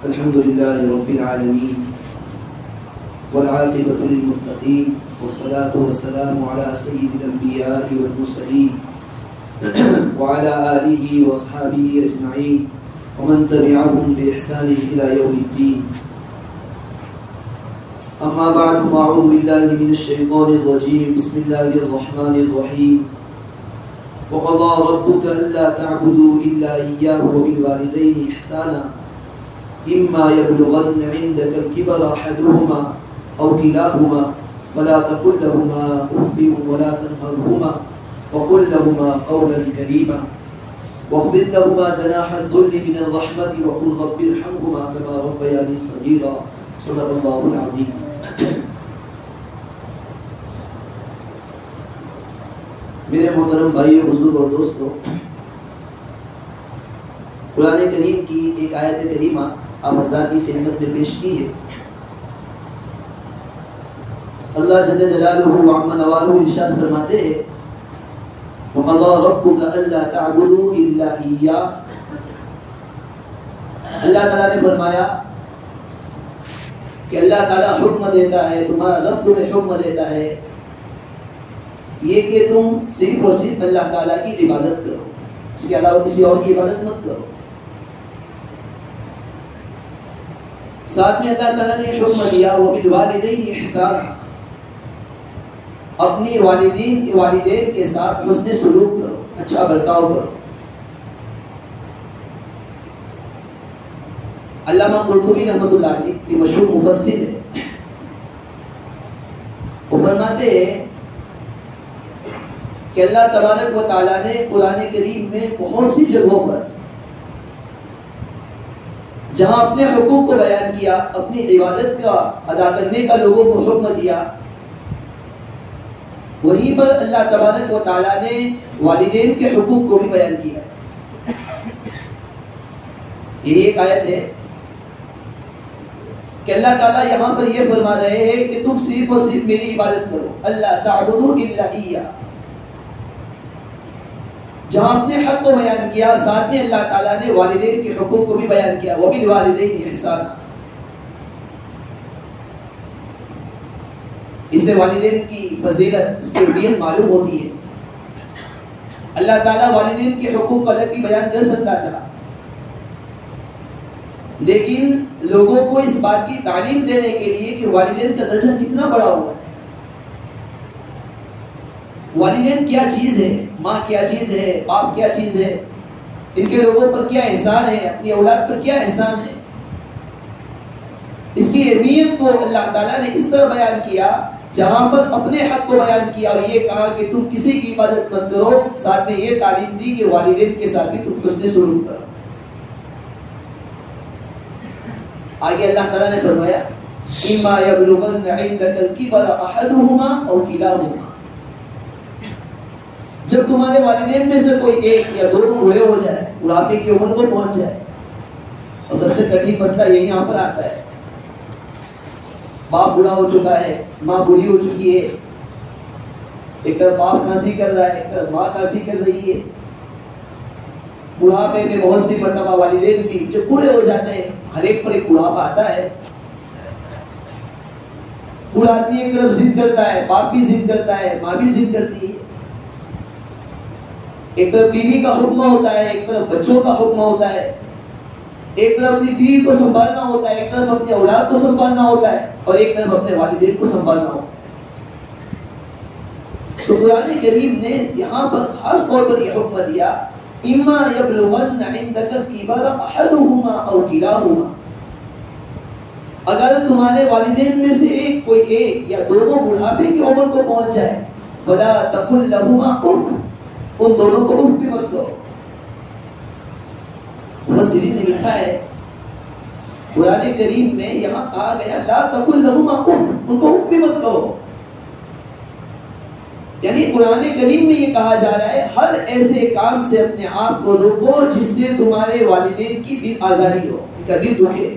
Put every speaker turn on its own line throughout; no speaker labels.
الحمد لله رب العالمين والعاقبة للمتقين والصلاة والسلام على سيد الأنبياء والمرسلين وعلى آله وأصحابه أجمعين ومن تبعهم بإحسان إلى يوم الدين. أما بعد فأعوذ بالله من الشيطان الرجيم. بسم الله الرحمن الرحيم. وقضى ربك ألا تعبدوا إلا إياه وبالوالدين إحسانا إما يبلغن عندك الكبر أحدهما أو كلاهما فلا تقل لهما أف ولا تنهرهما وقل لهما قولا كريما واخفض لهما جناح الذل من الرحمة وقل رب ارحمهما كما ربياني صغيرا. صدق الله العظيم. میرے محترم بھائیو، بزرگ اور دوستو، قرآن کریم کی ایک آیت کریمہ آپ حضرات کی خدمت میں پیش کی ہے. اللہ جل جلالہ وعظم نوالہ ارشاد فرماتے ہیں وَقَضَى رَبُّكَ أَلَّا تَعْبُدُوا إِلَّا إِيَّاهُ. اللہ تعالیٰ نے فرمایا کہ اللہ تعالیٰ حکم دیتا ہے، تمہارا رب تمہیں حکم دیتا ہے یہ کہ تم صرف اور صرف اللہ تعالیٰ کی عبادت کرو، اس کے علاوہ کسی اور کی عبادت مت کرو. ساتھ میں اللہ تعالیٰ نے حکم دیا وَبِالْوَالِدَيْنِ إِحْسَانًا، اپنی والدین کے ساتھ حسن سلوک کرو، اچھا برتاؤ کرو. علامہ قرطبی رحمۃ اللہ علیہ کی مشہور مفسر ہے، وہ فرماتے ہیں کہ اللہ تبارک و تعالیٰ نے قرآن کریم میں بہت سی جگہوں پر جہاں اپنے حقوق کو بیان کیا، اپنی عبادت کا ادا کرنے کا لوگوں کو حکم دیا، وہیں پر اللہ تبارک و تعالیٰ نے والدین کے حقوق کو بھی بیان کیا. یہ ایک آیت ہے کہ اللہ تعالیٰ یہاں پر یہ فرما رہے ہیں کہ تم صرف اور صرف میری عبادت کرو، اللہ تعبدوا الا ایہ. جہاں اپنے حق کو بیان کیا، ساتھ میں اللہ تعالیٰ نے والدین کے حقوق کو بھی بیان کیا وبالوالدین احسانا. اس سے والدین کی فضیلت، اس کی اہمیت معلوم ہوتی ہے. اللہ تعالیٰ والدین کے حقوق کو الگ بھی بیان کر سکتا تھا، لیکن لوگوں کو اس بات کی تعلیم دینے کے لیے کہ والدین کا درجہ کتنا بڑا ہوا ہے، والدین کیا چیز ہے، ماں کیا چیز ہے، باپ کیا چیز ہے، ان کے لوگوں پر کیا احسان ہے، اپنی اولاد پر کیا احسان ہے، اس کی اہمیت کو اللہ تعالیٰ نے اس طرح بیان کیا جہاں پر اپنے حق کو بیان کیا اور یہ کہا کہ تم کسی کی عبادت مت کرو، ساتھ میں یہ تعلیم دی کہ والدین کے ساتھ بھی تم حسن سلوک کرو. آگے اللہ تعالیٰ نے فرمایا اِمَّا يَبْلُغَنَّ عِندَكَ الْكِبَرَ أَحَدُهُمَا أَوْ كِلَاهُمَا. جب تمہارے والدین میں سے کوئی ایک یا دونوں بوڑھے ہو جائے، بڑھاپے کی عمر کو پہنچ جائے، اور سب سے کٹھن مسئلہ یہ یہاں پر آتا ہے، باپ بوڑھا ہو چکا ہے، ماں بوڑھی ہو چکی ہے، ایک طرف باپ کھانسی کر رہا ہے، ایک طرف ماں کھانسی کر رہی ہے. بڑھاپے میں بہت سی مرتبہ والدین بھی جو بوڑھے ہو جاتے ہیں، ہر ایک پر ایک بڑھاپا آتا ہے. بوڑھا آدمی ایک طرف ضد کرتا ہے، باپ بھی ضد کرتا ہے، ماں بھی ضد کرتی ہے. ایک طرف بیوی کا حکم ہوتا ہے، ایک طرف بچوں کا حکم ہوتا ہے، ایک طرف اپنی بیوی کو سنبھالنا ہوتا ہے، ایک طرف اپنی اولاد کو سنبھالنا ہوتا ہے، اور ایک طرف اپنے والدین کو سنبھالنا ہوتا ہے. تو قرآن کریم نے یہاں پر خاص طور پر یہ حکم دیا اِمَّا يَبْلُغَنَّ عِندَكَ الْكِبَرَ أَحَدُهُمَا أَوْ كِلَاهُمَا. اگر تمہارے والدین میں سے کوئی ایک یا دونوں بڑھاپے کی عمر کو پہنچ جائے فَلَا تَقُلْ لَهُمَا أُفٍّ، ان دونوں کو اف بھی مت کہو. مفسرین نے لکھا ہے قرآن کریم میں یہاں کہا گیا لا تقل لهما اف، ان کو اف بھی مت کہو. یعنی قرآن کریم میں یہ کہا جا رہا ہے ہر ایسے کام سے اپنے آپ کو روکو جس سے تمہارے والدین کی دل آزاری ہو، ان کا دل دکھے.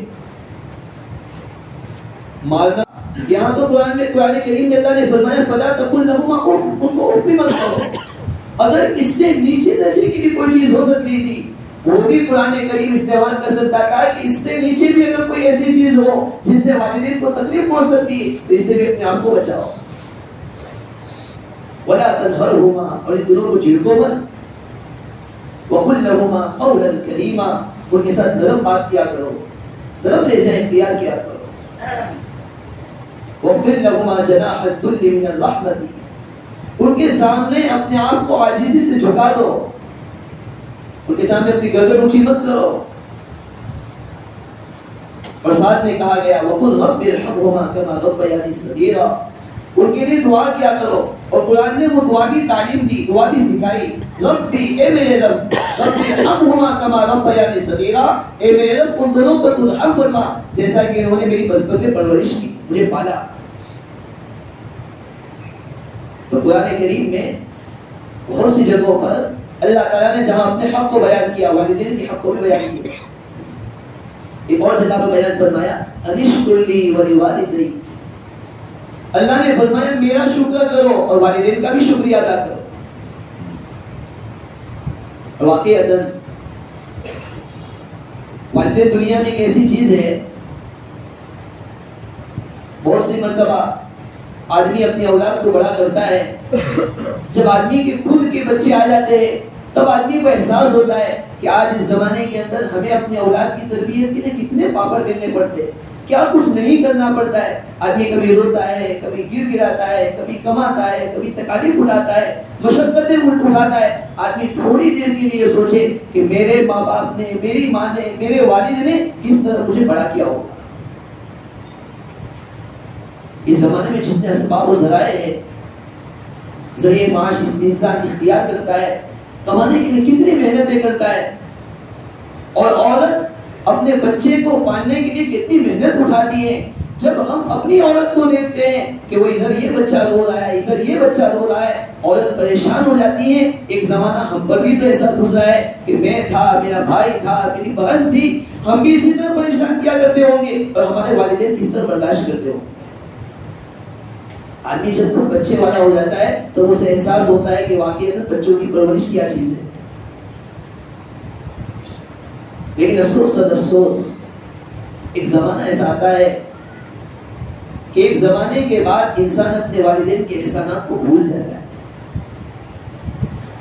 مارنا، یہاں تو قرآن کریم میں اللہ نے فرمایا فلا تقل لهما اف، ان کو اف بھی مت کہو. اگر اس سے نیچے درجے کی بھی کوئی چیز ہو سکتی تھی وہ بھی قرآن کریم استعمال کر سکتا تھا کہ اس سے نیچے بھی اگر ایسی چیز ہو جس سے والدین کو تکلیف پہنچ سکتی ہے تو اس سے بھی اپنے آپ کو بچاؤ. ولا تنهرهما, اور ان دونوں کو جھڑکو مت. وقل لهما قولا كريما, ان کے ساتھ نرم بات کیا کرو, نرم لہجہ اختیار کیا کرو. وَاغْفِرْ لَهُمَا جَنَاحَ الذُّلِّ مِنَ الرَّحْمَةِ, ان کے سامنے اپنے آپ کو عاجزی سے جھکا دو, ان کے سامنے اپنی گردن اونچی مت کرو. اور ساتھ میں کہا گیا وَقُلْ رَبِّ ارْحَمْهُمَا كَمَا رَبَّيَانِي صَغِيرًا, ان کے لیے دعا کیا کرو. اور قرآن نے وہ دعا کی تعلیم دی, دعا بھی سکھائی. ربی, اے میرے رب, ربی ارحمہما کما ربیانی صغیرا, اے میرے رب ان دونوں پر تو رحم فرما جیسا کہ انہوں نے میری بچپن میں پرورش کی, مجھے پالا. تو قرآن کریم میں بہت سی جگہوں پر اللہ تعالیٰ نے جہاں اپنے حق کو بیان کیا, والدین کے حق کو بھی بیان کیا. ایک اور جگہ پر بیان فرمایا انشکر لی ولوالدی, اللہ نے فرمایا میرا شکر کرو اور والدین کا بھی شکریہ ادا کرو. واقعتاً والدین دنیا میں ایک ایسی چیز ہے, بہت سی مرتبہ آدمی اپنی اولاد کو بڑا کرتا ہے, جب آدمی کے خود کے بچے آ جاتے ہیں تب آدمی کو احساس ہوتا ہے کہ آج اس زمانے کے اندر ہمیں اپنے اولاد کی تربیت کے لیے کتنے پاپڑ بیلنے پڑتے ہیں, کیا کچھ نہیں کرنا پڑتا ہے. آدمی کبھی روتا ہے, کبھی گر گراتا ہے, کبھی کماتا ہے, کبھی تکالیف اٹھاتا ہے, مشقتیں اٹھاتا ہے. آدمی تھوڑی دیر کے لیے سوچے کہ میرے ماں باپ نے, میری ماں نے, میرے والد نے کس طرح مجھے بڑا کیا ہوگا. اس زمانے میں جتنے اسباب و ذرائع ہیں, ذریعہ معاش اس انسان اختیار کرتا ہے, کمانے کے لیے کتنی محنتیں کرتا ہے, اور عورت اپنے بچے کو پالنے کے لیے کتنی محنت اٹھاتی ہے. جب ہم اپنی عورت کو دیکھتے ہیں کہ وہ ادھر یہ بچہ رو رہا ہے, ادھر یہ بچہ رو رہا ہے, عورت پریشان ہو جاتی ہے. ایک زمانہ ہم پر بھی تو ایسا گزرا ہے کہ میں تھا, میرا بھائی تھا, میری بہن تھی, ہم بھی اسی طرح پریشان کیا کرتے ہوں گے, اور ہمارے والدین کس طرح برداشت کرتے ہوں گے. آدمی جب خود بچے والا ہو جاتا ہے تو اسے احساس ہوتا ہے کہ واقعی بچوں کی پرورش کیا چیز ہے. لیکن افسوس صد افسوس, ایک زمانہ ایسا آتا ہے کہ ایک زمانے کے بعد انسان اپنے والدین کے احسانات کو بھول جاتا ہے.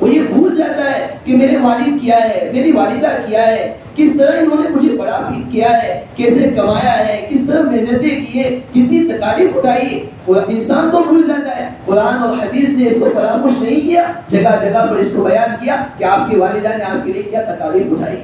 وہ یہ بھول جاتا ہے کہ میرے والد کیا ہے, میری والدہ کیا ہے, کس طرح انہوں نے مجھے بڑا کیا ہے, کیسے کمایا ہے, کس طرح محنتیں کی ہے, کتنی تکالیف اٹھائی ہے. وہ انسان تو بھول جاتا ہے. قرآن اور حدیث نے اس کو فراموش نہیں کیا, جگہ جگہ پر اس کو بیان کیا کہ آپ کی والدہ نے آپ کے لیے کیا تکالیف اٹھائی.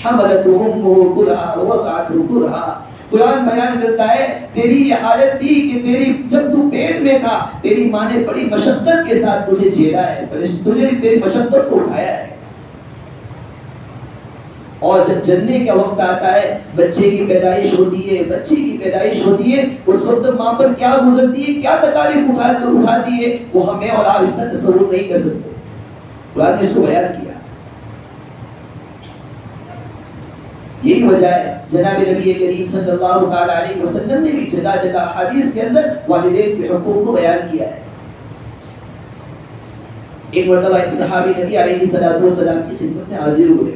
حملته امه كرها ووضعته كرها, قرآن بیان کرتا ہے تیری یہ حالت تھی کہ تیری جب تو پیٹ میں تھا تیری ماں نے بڑی مشقت کے ساتھ تجھے جھیلا ہے, تجھے تیری مشقت کو اٹھایا ہے. اور جب جننے کا وقت آتا ہے, بچے کی پیدائش ہوتی ہے, بچے کی پیدائش ہوتی ہے, اس وقت ماں پر کیا گزرتی ہے, کیا تکالیف اٹھاتی ہے, وہ ہمیں اور آپ اس کا تصور نہیں کر سکتے. قرآن نے اس کو بیان کیا. یہی وجہ ہے جناب نبی کریم صلی اللہ تعالی علیہ وسلم نے بھی جگہ جگہ حدیث کے اندر والدین کے حقوق کو بیان کیا ہے. ایک مرتبہ ایک صحابی نبی علیہ السلام کی خدمت میں حاضر ہوئے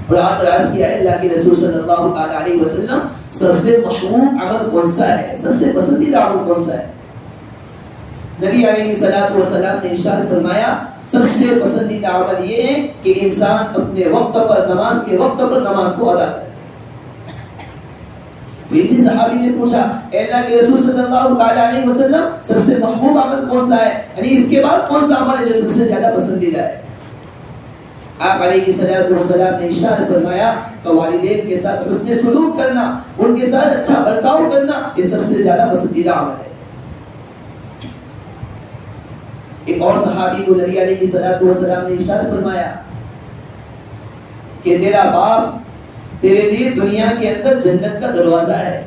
اور اعتراض کیا ہے اللہ کے رسول صلی اللہ تعالی علیہ وسلم, سب سے محبوب عمل کون سا ہے, سب سے پسندیدہ عمل کون سا ہے. نبی علیہ السلام نے ارشاد فرمایا سب سے پسندیدہ عمل یہ ہے کہ انسان اپنے وقت پر, نماز کے وقت پر نماز کو ادا کرے. اسی صحابی نے پوچھا اے اللہ کے رسول صلی اللہ تعالی علیہ وسلم سب سے محبوب عمل کون سا ہے, یعنی اس کے بعد کون سا عمل ہے جو سب سے زیادہ پسندیدہ ہے. آپ علیہ السلام نے ارشاد فرمایا کہ والدین کے ساتھ حسن سلوک کرنا, ان کے ساتھ اچھا برتاؤ کرنا, یہ سب سے زیادہ پسندیدہ عمل ہے. ایک اور صحابی کو نبی علیہ السلام نے ارشاد فرمایا کہ تیرا باپ تیرے لیے دنیا کے اندر جنت کا دروازہ ہے.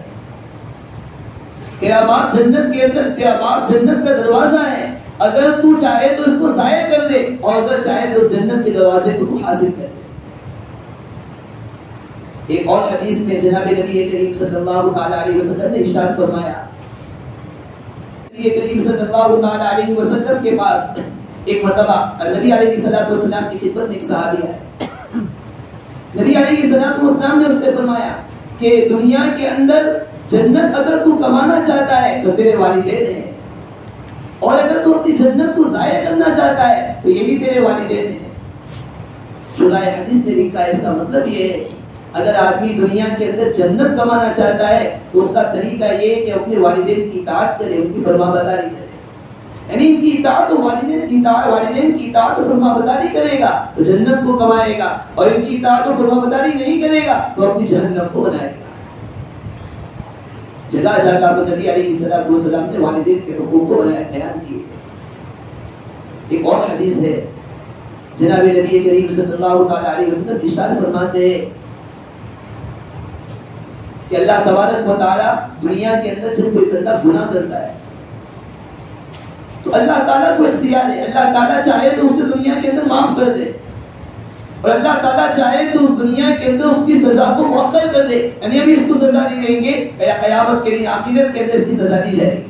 تیرا باپ جنت کا دروازہ ہے. اگر تو چاہے تو اس کو ضائع کر دے, اور اگر چاہے تو اس جنت کے دروازے کو تو حاصل کر دے. ایک اور حدیث میں جناب نبی کریم صلی اللہ تعالی علیہ وسلم نے ارشاد فرمایا, نبی کریم صلی اللہ تعالی علیہ وسلم کے پاس ایک مرتبہ نبی علیہ السلام کی خدمت میں ایک صحابی آیا. نبی علیہ السلام نے اس سے فرمایا کہ دنیا کے اندر جنت اگر تو کمانا چاہتا ہے تو تیرے والدین ہیں، اور اگر تو اپنی جنت کو ضائع کرنا چاہتا ہے تو یہی تیرے والدین ہیں۔ شرح حدیث نے لکھا ہے اس کا مطلب یہ ہے اگر آدمی دنیا کے اندر جنت کمانا چاہتا ہے تو اس کا طریقہ یہ ہے کہ اپنے والدین کی اطاعت کرے، ان کی فرما برداری کرے، یعنی ان کی اطاعت و والدین کی اطاعت و فرما برداری کرے گا تو جنت کو کمائے گا، اور ان کی اطاعت و فرما برداری نہیں کرے گا تو اپنی جہنم کو بنائے گا۔ جگہ جگہ پر نبی علیہ الصلوۃ والسلام نے والدین کے حقوق کو بیان کیے۔ ایک اور حدیث ہے، جناب نبی کریم صلی اللہ تعالی علیہ وسلم ارشاد فرماتے ہیں کہ اللہ تبارک و تعالی دنیا کے اندر جب کوئی بندہ گناہ کرتا ہے تو اللہ تعالیٰ کو اختیار ہے، اللہ تعالیٰ چاہے تو اسے دنیا کے اندر معاف کر دے، اور اللہ تعالیٰ چاہے تو اس دنیا کے اندر اس کی سزا کو مؤخر کر دے، یعنی ابھی اس کو سزا نہیں دیں گے، قیامت کے دن آخرت کے اندر اس کی سزا دی جائے گی۔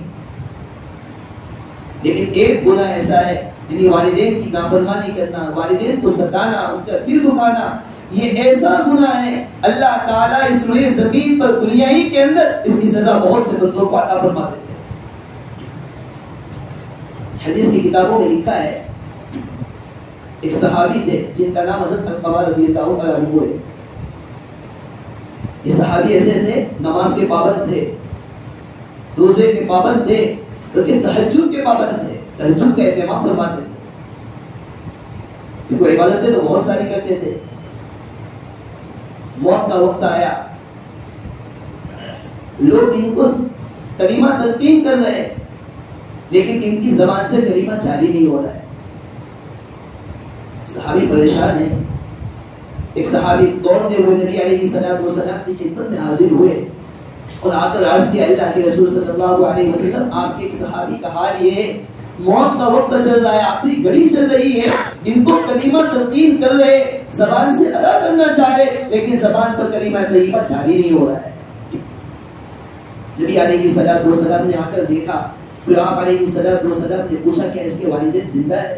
لیکن ایک گناہ ایسا ہے، یعنی والدین کی نافرمانی کرنا، والدین کو ستانا، ان کا دل دکھانا، یہ ایسا گناہ ہے اللہ تعالیٰ اس روئے زمین پر دنیا ہی کے اندر اس کی سزا بہت سے بندوں کو عطا فرما دیتے ہیں۔ حدیث کی کتابوں میں لکھا ہے ایک صحابی تھے جن کا نام حضرت علقمہ رضی اللہ عنہ ہے۔ یہ صحابی ایسے تھے، نماز کے پابند تھے، روزے کے پابند تھے، لیکن تہجد کے پابند تھے، تہجد کا اہتمام فرماتے تھے، کیونکہ عبادتیں تو بہت ساری کرتے تھے۔ موت کا وقت آیا، لوگ ان کو کلمہ تلقین کر رہے ہیں لیکن ان کی زبان سے کلمہ جاری نہیں ہو رہا ہے۔ صحابی پریشان ہیں۔ ایک صحابی دوڑتے ہوئے نبی علیہ الصلوۃ والسلام کی خدمت میں حاضر ہوئے اور آ کر عرض کیا اللہ کے رسول صلی اللہ علیہ وسلم، آپ کے ایک صحابی کا حال یہ ہے، موت کا وقت چل رہا ہے، آخری گھڑی چل رہی ہے، ان کو کلمہ تلقین کر رہے، زبان سے ادا کرنا چاہ رہے لیکن زبان پر کلمہ طیبہ جاری نہیں ہو رہا ہے۔ نبی علیہ الصلوۃ والسلام نے آ کر دیکھا، پھر آپ علیہ الصلوۃ والسلام نے پوچھا کیا اس کے والدین زندہ ہے؟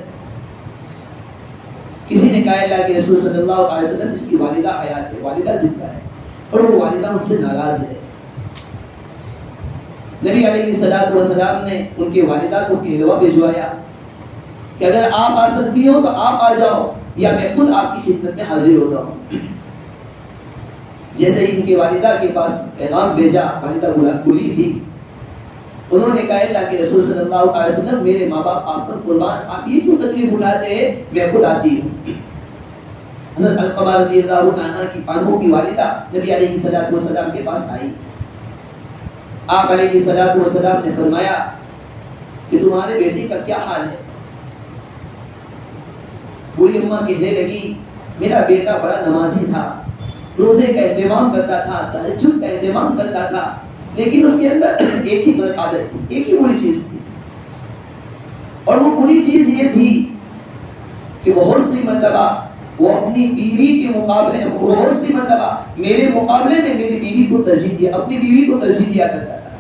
کسی نے کہا اللہ کے رسول صلی اللہ علیہ وسلم اس کی والدہ حیات ہے، والدہ زندہ ہے، اور وہ والدہ ان سے ناراض ہے۔ نبی علیہ الصلوۃ والسلام نے ان کی والدہ کو کہلوا بھجوایا کہ اگر آپ آ سکتی ہو تو آپ آ جاؤ یا میں خود آپ کی خدمت میں حاضر ہوتا ہوں۔ جیسے ہی ان کی والدہ کے پاس پیغام بھیجا، والدہ بھولی تھی، انہوں نے کہا اللہ کے رسول صلی اللہ علیہ وسلم میرے ماں باپ آپ پر قربان، آپ یہ کیوں تکلیف اٹھاتے ہیں، میں خود آتی ہوں۔ حضرت علقمہ رضی اللہ عنہ کی والدہ نبی علیہ الصلوۃ والسلام کے پاس آئی۔ آپ علیہ الصلوۃ والسلام نے فرمایا کہ تمہارے بیٹے کا کیا حال ہے؟ بوڑھی اماں کہنے لگی میرا بیٹا بڑا نمازی تھا، روزے کا اہتمام کرتا تھا، تہجد کا اہتمام کرتا تھا، لیکن اس کے اندر ایک ہی غلط عادت تھی، ایک ہی بری چیز تھی، اور وہ بری چیز یہ تھی کہ بہت سی مرتبہ وہ اپنی بیوی کے مقابلے میں، بہت سی مرتبہ میرے مقابلے میں میری بیوی کو ترجیح دیا، اپنی بیوی کو ترجیح دیا کرتا تھا۔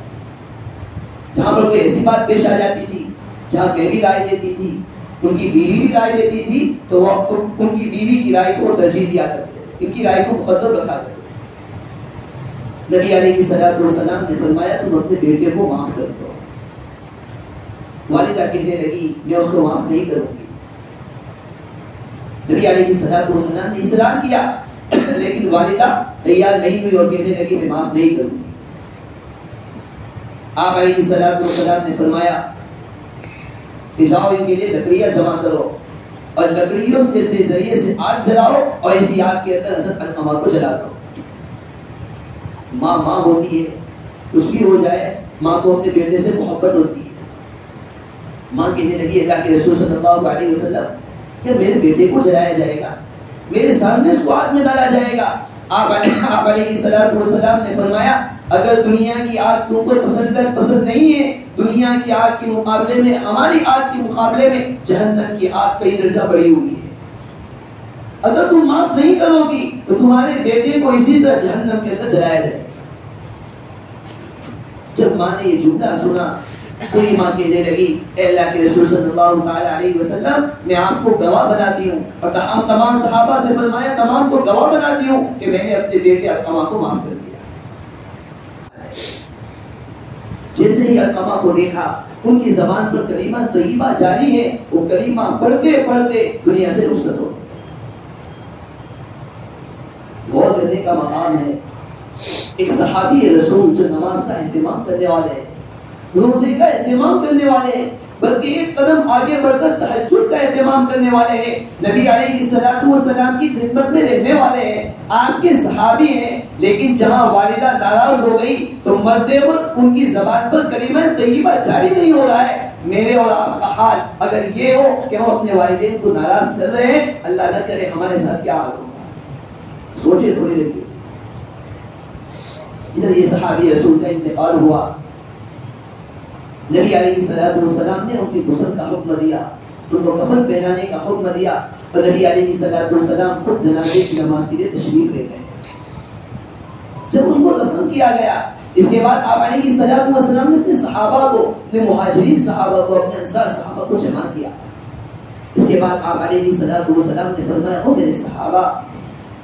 جہاں پر کوئی ایسی بات پیش آ جاتی تھی جہاں میں بھی رائے دیتی تھی، ان کی بیوی بھی رائے دیتی تھی، تو وہ ان کی بیوی کی رائے کو ترجیح دیا کرتے تھے، ان کی رائے کو مقدم رکھا کرتے تھے۔ نبی علیہ الصلوۃ والسلام نے فرمایا تم اپنے بیٹے کو معاف کر دو۔ والدہ کہنے لگی میں اس کو معاف نہیں کروں گی۔ نبی علیہ الصلوۃ والسلام نے اصرار کیا لیکن والدہ تیار نہیں ہوئی اور کہنے لگی میں معاف نہیں کروں گی۔ آپ علیہ الصلوۃ والسلام نے فرمایا کہ جاؤ ان کے لیے لکڑیاں جمع کرو اور لکڑیوں کے ذریعے سے آگ جلاؤ اور اسی آگ کے اندر حضرت علقمہ کو جلا دو۔ ماں ہوتی ہے، کچھ بھی ہو جائے ماں کو اپنے بیٹے سے محبت ہوتی ہے۔ ماں کہنے لگی اللہ کے رسول صلی اللہ علیہ وسلم کیا میرے بیٹے کو جلایا جائے گا، میرے سامنے اس کو آگ میں ڈالا جائے گا؟ آپ علیہ الصلوۃ والسلام نے فرمایا اگر دنیا کی آگ تم کو پسند نہیں ہے، دنیا کی آگ کے مقابلے میں، ہماری آگ کے مقابلے میں جہنم کی آگ کئی درجہ بڑی ہوئی ہے۔ اگر تم معاف نہیں کرو گی تو تمہارے بیٹے کو اسی طرح جہنم کے اندر جلایا جائے گا۔ جب ماں نے یہ جملہ سنا کوئی ماں کہنے لگی اے اللہ کے رسول صلی اللہ تعالی علیہ وسلم میں آپ کو گواہ بناتی ہوں، اور تمام صحابہ سے فرمایا تمام کو گواہ بناتی ہوں کہ میں نے اپنے بیٹے علقمہ کو معاف کر دیا۔ علقمہ کو دیکھا، ان کی زبان پر کلمہ طیبہ جاری ہے، وہ کلمہ پڑھتے پڑھتے دنیا سے رخصت ہو. غور کرنے کا مقام ہے، ایک صحابی رسول جو نماز کا اہتمام کرنے والے ہیں، روزے کا اہتمام کرنے والے ہیں، بلکہ ایک قدم آگے بڑھ کر تہجد کا اہتمام کرنے والے ہیں، نبی علیہ الصلوۃ والسلام کی خدمت میں رہنے والے ہیں، آپ کے صحابی ہیں، لیکن جہاں والدہ ناراض ہو گئی تو مرتے وقت ان کی زبان پر کلمہ طیبہ جاری نہیں ہو رہا ہے. میرے اور آپ کا حال اگر یہ ہو کہ ہم اپنے والدین کو ناراض کر رہے ہیں، اللہ نہ کرے ہمارے ساتھ کیا حال ہوگا. سوچے تھوڑی دیر. ادھر یہ صحابی رسول کا انتقال ہوا، نبی علیہ الصلوۃ والسلام نے ان کی غسل کا حکم دیا، ان کو کفن پہنانے کا حکم دیا، تو نبی علیہ الصلوۃ والسلام خود جنازے کی نماز کے لیے تشریف لے گئے. جب ان کو دفن کیا گیا، اس کے بعد آپ علیہ الصلوۃ والسلام نے اپنے صحابہ کو، اپنے مہاجرین صحابہ کو، اپنے انصار صحابہ کو جمع کیا. اس کے بعد آپ علیہ الصلوۃ والسلام نے فرمایا، او میرے صحابہ،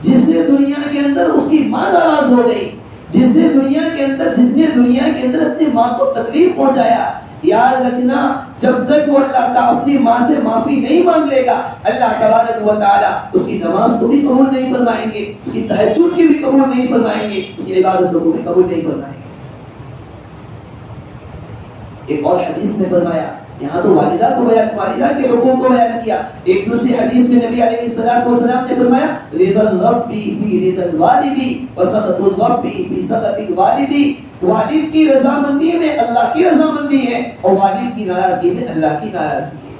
جس سے دنیا کے اندر اس کی ماں ناراض ہو گئی، جس نے دنیا کے اندر اپنی ماں کو تکلیف پہنچایا، یاد رکھنا جب تک وہ اللہ تعالیٰ اپنی ماں سے معافی نہیں مانگ لے گا، اللہ تبارک و تعالیٰ اس کی نماز کو بھی قبول نہیں فرمائیں گے، اس کی تہجد کی بھی قبول نہیں فرمائیں گے، اس کی عبادتوں کو بھی قبول نہیں فرمائیں گے. ایک اور حدیث میں فرمایا، یہاں تو والدہ کے حقوق کو بیان کیا، ایک دوسری حدیث میں نبی علیہ الصلوۃ والسلام نے فرمایا، رضا الرب فی رضا الوالد وسخط الرب فی سخط الوالد. والد کی رضامندی میں اللہ کی رضامندی ہے، اور والد کی ناراضگی میں اللہ کی ناراضگی ہے.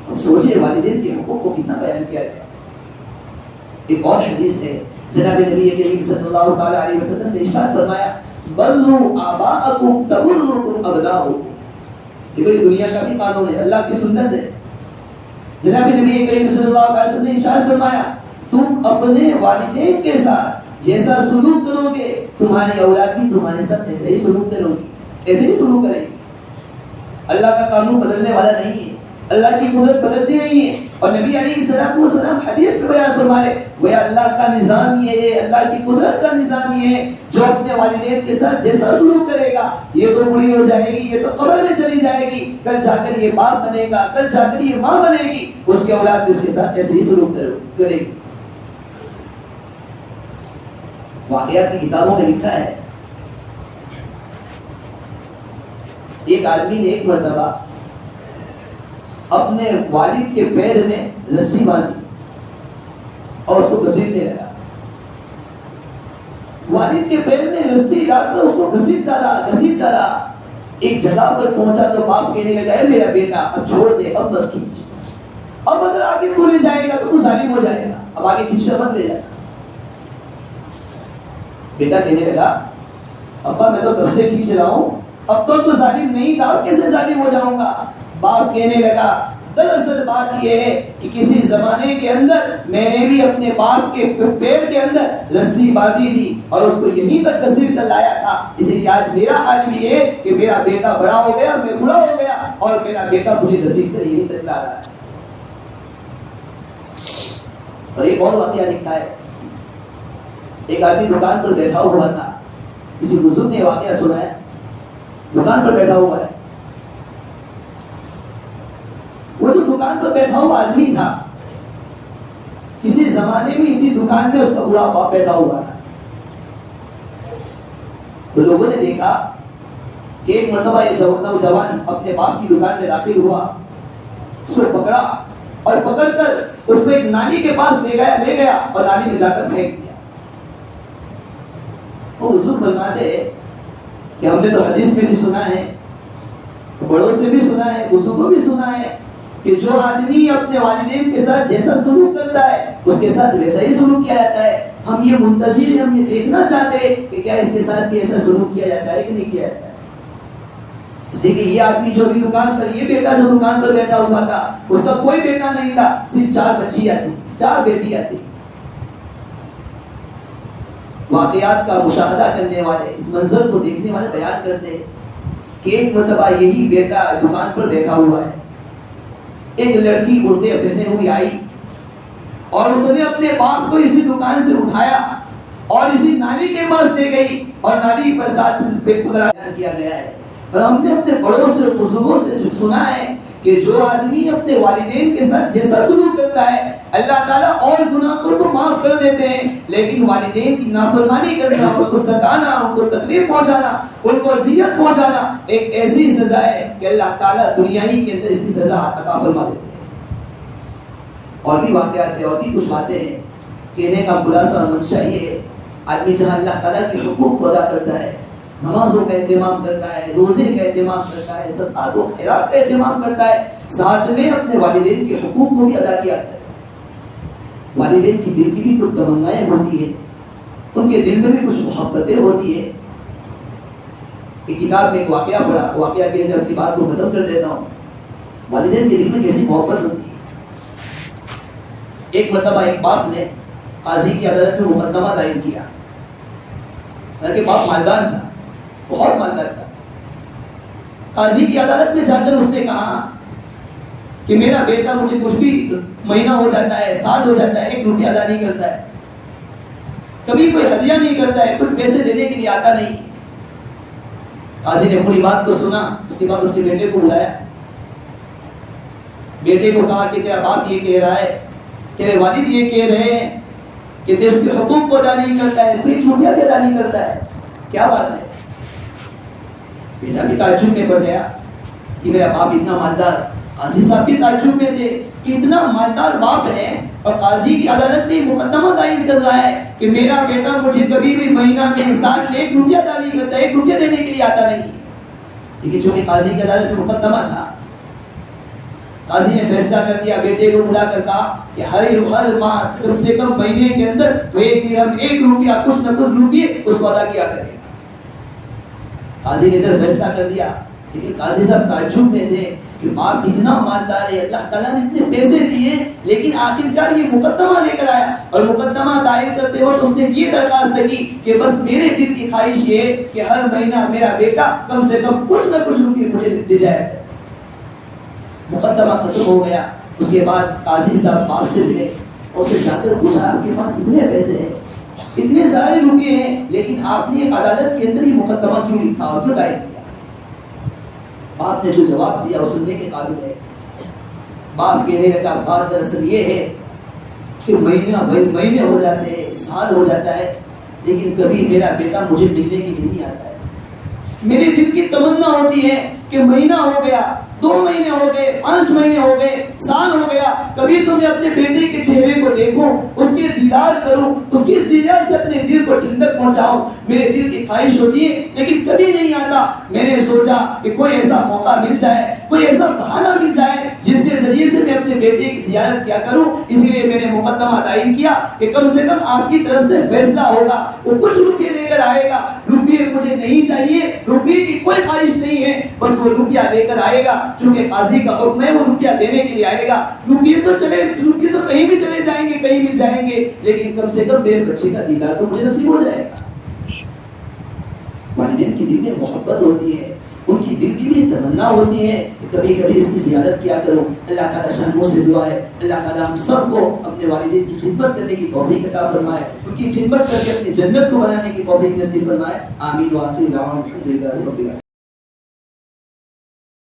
اب سوچے والدین کے حقوق کو کتنا بیان کیا گیا. ایک اور حدیث ہے، جناب نبی کریم صلی اللہ تعالی علیہ وسلم نے ارشاد فرمایا، بروا آباءکم تبرکم ابناؤکم. یہ کوئی دنیا کا بھی قانون ہے، اللہ کی سنت ہے. جناب نبی کریم صلی اللہ علیہ وسلم نے ارشاد فرمایا، تم اپنے والدین کے ساتھ جیسا سلوک کرو گے، تمہاری اولاد بھی تمہارے ساتھ ایسے ہی سلوک کرو گی، ایسے ہی سلوک کرے گی. اللہ کا قانون بدلنے والا نہیں ہے، اللہ کی قدرت بدلتی نہیں ہے. اور نبی علیہ الصلوۃ والسلام حدیث میں بیان فرما رہے، وہ اللہ کا نظام یہ ہے، اللہ کی قدرت کا نظام یہ ہے، جو اپنے والدین کے ساتھ جیسا سلوک کرے گا، یہ تو بوڑھی ہو جائے گی، یہ تو قبر میں چلی جائے گی، کل جا کر یہ باپ بنے گا، کل جا کر یہ ماں بنے گی، اس کے اولاد بھی اس کے ساتھ ایسے ہی سلوک کرے گی. واقعات کی کتابوں میں لکھا ہے، ایک آدمی نے ایک مرتبہ اپنے والد کے پیر میں رسی باندھی اور اس کو گھسیٹنے لگا. والد کے پیر میں رسی ڈال کر اس کو گھسیٹتا رہا. ایک جگہ پر پہنچا تو باپ کہنے لگا، اے میرا بیٹا اب چھوڑ دے، اب مت کھینچ، اب اگر آگے تو لے جائے گا تو ظالم ہو جائے گا، اب آگے کھینچنا مت لے جائے گا. بیٹا کہنے لگا، ابا میں تو کب سے کھینچ رہا ہوں، اب تو ظالم نہیں تھا، اب کیسے ظالم ہو جاؤں گا. باپ کہنے لگا، دراصل بات یہ ہے کہ کسی زمانے کے اندر میں نے بھی اپنے باپ کے پیر کے اندر رسی باندھی تھی اور اس کو یہیں تک گھسیٹ کر لایا تھا، اسی لیے آج میرا حال بھی ہے کہ میرا بیٹا بڑا ہو گیا، میں بوڑھا ہو گیا اور میرا بیٹا مجھے گھسیٹ کر یہیں تک لا رہا ہے. اور ایک اور واقعہ لکھا ہے، ایک آدمی دکان پر بیٹھا ہوا تھا، کسی بزرگ نے واقعہ سنایا، دکان پر بیٹھا ہوا ہے. وہ جو دکان پر بیٹھا ہوا آدمی تھا، کسی زمانے میں اسی دکان میں اس کا بڑا باپ بیٹھا ہوا تھا. تو لوگوں نے دیکھا کہ ایک مرتبہ یہ نوجوان اپنے باپ کی دکان میں داخل ہوا، اس کو پکڑا اور پکڑ کر اس کو ایک نالی کے پاس لے گیا اور نالی میں جا کر پھینک دیا. وہ حضور فرماتے ہیں کہ ہم نے تو حدیث میں بھی سنا ہے، بڑوں سے بھی سنا ہے، بزرگوں بھی سنا ہے کہ جو آدمی اپنے والدین کے ساتھ جیسا سلوک کرتا ہے اس کے ساتھ ویسا ہی سلوک کیا جاتا ہے. ہم یہ منتظر ہیں، ہم یہ دیکھنا چاہتے ہیں کہ کیا اس کے ساتھ بھی ایسا سلوک کیا جاتا ہے کہ نہیں کیا جاتا ہے. اس لیے کہ یہ آدمی جو بھی دکان پر، یہ بیٹا جو دکان پر بیٹھا ہوا تھا، اس کا کوئی بیٹا نہیں تھا، صرف 4 بچی آتی، 4 بیٹی آتی. واقعات کا مشاہدہ کرنے والے، اس منظر کو دیکھنے والے بیان کرتے ہیں کہ ایک مرتبہ یہی بیٹا دکان پر بیٹھا ہوا ہے، ایک لڑکی کرتے پہنے ہوئی آئی اور اس نے اپنے باپ کو اسی دکان سے اٹھایا اور اسی نالی کے پاس لے گئی اور نالی پر ساتھ پہ بیان کیا گیا ہے. اور ہم نے اپنے بڑوں سے بزرگوں سے سنا ہے کہ جو آدمی اپنے والدین کے ساتھ جیسا سلوک کرتا ہے اللہ تعالیٰ اور گناہ کو تو معاف کر دیتے ہیں، لیکن والدین کی نافرمانی کرنا، ان کو ستانا، ان کو تکلیف پہنچانا، ان کو اذیت پہنچانا ایک ایسی سزا ہے کہ اللہ تعالیٰ دنیا ہی کے اندر اس کی سزا عطا فرما دیتے ہیں. اور بھی واقعات ہیں، اور بھی کچھ باتیں ہیں. کہنے کا خلاصہ اور منشا یہ ہے، آدمی جہاں اللہ تعالیٰ کے حقوق کو ادا کرتا ہے، نمازوں کا اہتمام کرتا ہے، روزے کا اہتمام کرتا ہے، صدقات و خیرات کا اہتمام کرتا ہے، ساتھ میں اپنے والدین کے حقوق کو بھی ادا کیا ہے. والدین کی دل کی بھی کچھ تمنائیں ہوتی ہیں، ان کے دل میں بھی کچھ محبتیں ہوتی ہیں. ایک کتاب میں ایک واقعہ پڑھا، واقعہ کے اندر اپنی بات کو ختم کر دیتا ہوں. والدین کے دل میں کیسی محبت ہوتی ہے. ایک مرتبہ ایک باپ نے قاضی کی عدالت میں مقدمہ دائر کیا. کہ باپ مالدار تھا، بہت مالدار تھا. قاضی کی عدالت میں جا کر اس نے کہا کہ میرا بیٹا مجھے کچھ بھی مہینہ ہو جاتا ہے، سال ہو جاتا ہے، 1 روپیہ ادا نہیں کرتا ہے، کبھی کوئی ہدیہ نہیں کرتا ہے، کچھ پیسے دینے کے لیے آتا نہیں. قاضی نے پوری بات کو سنا. اس کے بعد اس کے بیٹے کو بلایا. بیٹے کو کہا کہ تیرا باپ یہ کہہ رہا ہے، تیرے والد یہ کہہ رہے ہیں کہ اس کے حقوق کو ادا نہیں کرتا ہے، اس کی چھوٹیاں بھی ادا نہیں کرتا ہے، کیا بات ہے؟ بیٹا بھی تعجب میں پڑ گیا کہ میرا باپ اتنا مالدار. قاضی صاحب بھی تعجب میں تھے کہ اتنا مالدار باپ ہے اور قاضی کی عدالت میں مقدمہ دائر کر رہا ہے کہ میرا بیٹا مجھے کبھی بھی مہینہ میں سال میں 1 روپیہ ادا نہیں کرتا، 1 روپیہ دینے کے لیے آتا نہیں. لیکن چونکہ قاضی کی عدالت میں مقدمہ تھا، قاضی نے فیصلہ کر دیا. بیٹے کو بلا کر کہا کہ ہر ماہ کم سے کم مہینے کے اندر 1 درہم 1 روپیہ کچھ نہ کچھ روپیے اس کو ادا کیا کرے. قاضی نے ادھر فیصلہ کر دیا. لیکن قاضی صاحب تعجب میں تھے کہ باپ اتنا مالدار ہے، اللہ تعالیٰ نے اتنے پیسے دیے، لیکن آخرکار یہ مقدمہ لے کر آیا. اور مقدمہ دائر کرتے وقت اس نے یہ درخواست کی کہ بس میرے دل کی خواہش یہ ہے کہ ہر مہینہ میرا بیٹا کم سے کم کچھ نہ کچھ روپیے مجھے دے جائے. مقدمہ ختم ہو گیا. اس کے بعد قاضی صاحب باپ سے ملے اور اسے جا کر پوچھا آپ کے پاس کتنے پیسے ہیں، اتنے سارے روپیے ہیں، لیکن آپ نے عدالت کے اندر ہی مقدمہ کیوں لکھا اور کیوں دائر کیا؟ باپ نے جو جواب دیا وہ سننے کے قابل ہے. باپ کہنے لگا بات دراصل یہ ہے کہ مہینے ہو جاتے ہیں، سال ہو جاتا ہے، لیکن کبھی میرا بیٹا مجھے ملنے کے لیے نہیں آتا ہے. میرے دل کی تمنا ہوتی ہے کہ مہینہ ہو گیا، 2 مہینے ہو گئے، 5 مہینے ہو گئے، سال ہو گیا، کبھی تو میں اپنے بیٹے کے چہرے کو دیکھوں، اس کے دیدار کروں، اس کی زیارت سے اپنے دل کو ٹھنڈک پہنچاؤں. میرے دل کی خواہش ہوتی ہے لیکن کبھی نہیں آتا. میں نے سوچا کہ کوئی ایسا موقع مل جائے، کوئی ایسا بہانہ مل جائے جس کے ذریعے سے میں اپنے بیٹے کی زیارت کیا کروں. اس لیے میں نے مقدمہ دائر کیا کہ کم سے کم آپ کی طرف سے فیصلہ ہوگا، وہ کچھ روپیے لے کر آئے گا. روپیے مجھے نہیں چاہیے، روپیے کی کوئی خواہش نہیں ہے، بس وہ روپیہ لے کر آئے گا. چونکہ قاضی کا حکم ہے وہ روپیہ دینے کے لیے آئے گا. روپیے تو کہیں بھی چلے جائیں گے، کہیں مل جائیں گے، لیکن کم سے کم میرے بچے کا دیدار تو مجھے نصیب ہو جائے گا. والدین کی دل میں محبت ہوتی ہے، ان کی دل کی بھی تمنا ہوتی ہے کہ کبھی کبھی اس کی زیارت کیا کرو. اللہ تعالیٰ شانوں سے دعا ہے اللہ تعالیٰ ہم سب کو اپنے والدین کی خدمت کرنے کی توفیق عطا فرمائے، ان کی خدمت کر کے اپنی جنت کو بنانے کی توفیق نصیب فرمائے. آمین. وآخر دعوانا الحمدللہ رب العالمین.